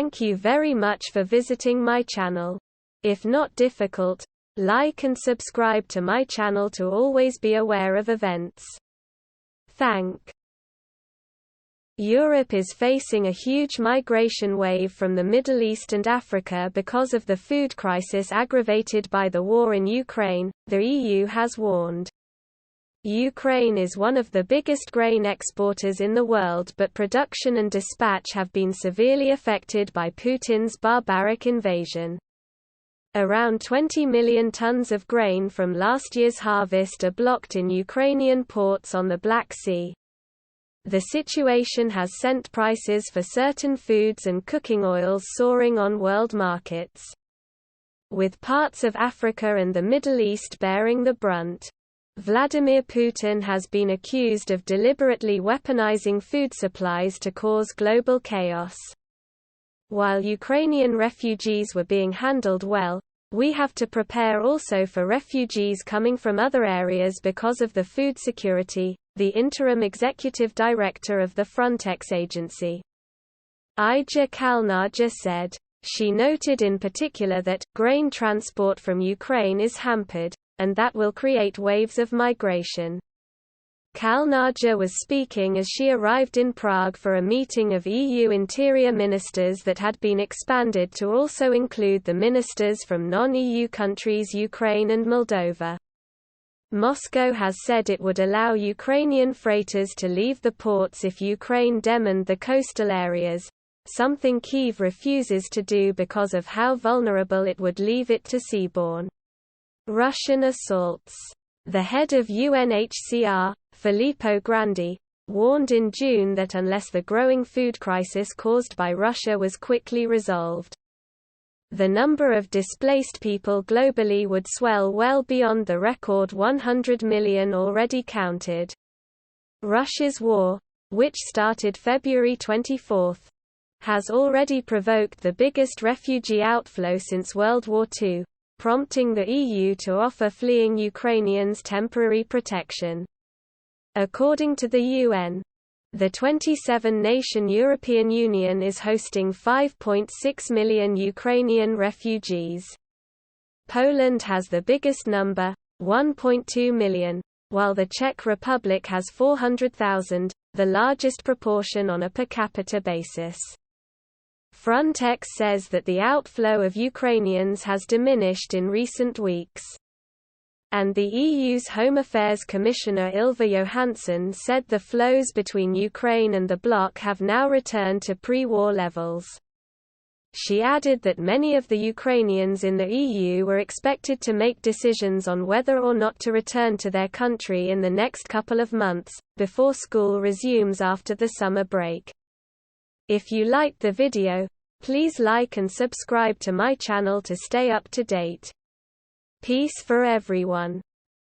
Thank you very much for visiting my channel. If not difficult, like and subscribe to my channel to always be aware of events. Thank. Europe is facing a huge migration wave from the Middle East and Africa because of the food crisis aggravated by the war in Ukraine, the EU has warned. Ukraine is one of the biggest grain exporters in the world, but production and dispatch have been severely affected by Putin's barbaric invasion. Around 20 million tons of grain from last year's harvest are blocked in Ukrainian ports on the Black Sea. The situation has sent prices for certain foods and cooking oils soaring on world markets, with parts of Africa and the Middle East bearing the brunt. Vladimir Putin has been accused of deliberately weaponizing food supplies to cause global chaos. While Ukrainian refugees were being handled well, we have to prepare also for refugees coming from other areas because of the food security, the interim executive director of the Frontex agency, Ija Kalnaja, said. She noted in particular that grain transport from Ukraine is hampered, and that will create waves of migration. Kalnaja was speaking as she arrived in Prague for a meeting of EU interior ministers that had been expanded to also include the ministers from non-EU countries Ukraine and Moldova. Moscow has said it would allow Ukrainian freighters to leave the ports if Ukraine demanned the coastal areas, something Kyiv refuses to do because of how vulnerable it would leave it to seaborne Russian assaults. The head of UNHCR, Filippo Grandi, warned in June that unless the growing food crisis caused by Russia was quickly resolved, the number of displaced people globally would swell well beyond the record 100 million already counted. Russia's war, which started February 24, has already provoked the biggest refugee outflow since World War II, prompting the EU to offer fleeing Ukrainians temporary protection. According to the UN, the 27-nation European Union is hosting 5.6 million Ukrainian refugees. Poland has the biggest number, 1.2 million, while the Czech Republic has 400,000, the largest proportion on a per capita basis. Frontex says that the outflow of Ukrainians has diminished in recent weeks. And the EU's Home Affairs Commissioner Ylva Johansson said the flows between Ukraine and the bloc have now returned to pre-war levels. She added that many of the Ukrainians in the EU were expected to make decisions on whether or not to return to their country in the next couple of months, before school resumes after the summer break. If you liked the video, please like and subscribe to my channel to stay up to date. Peace for everyone.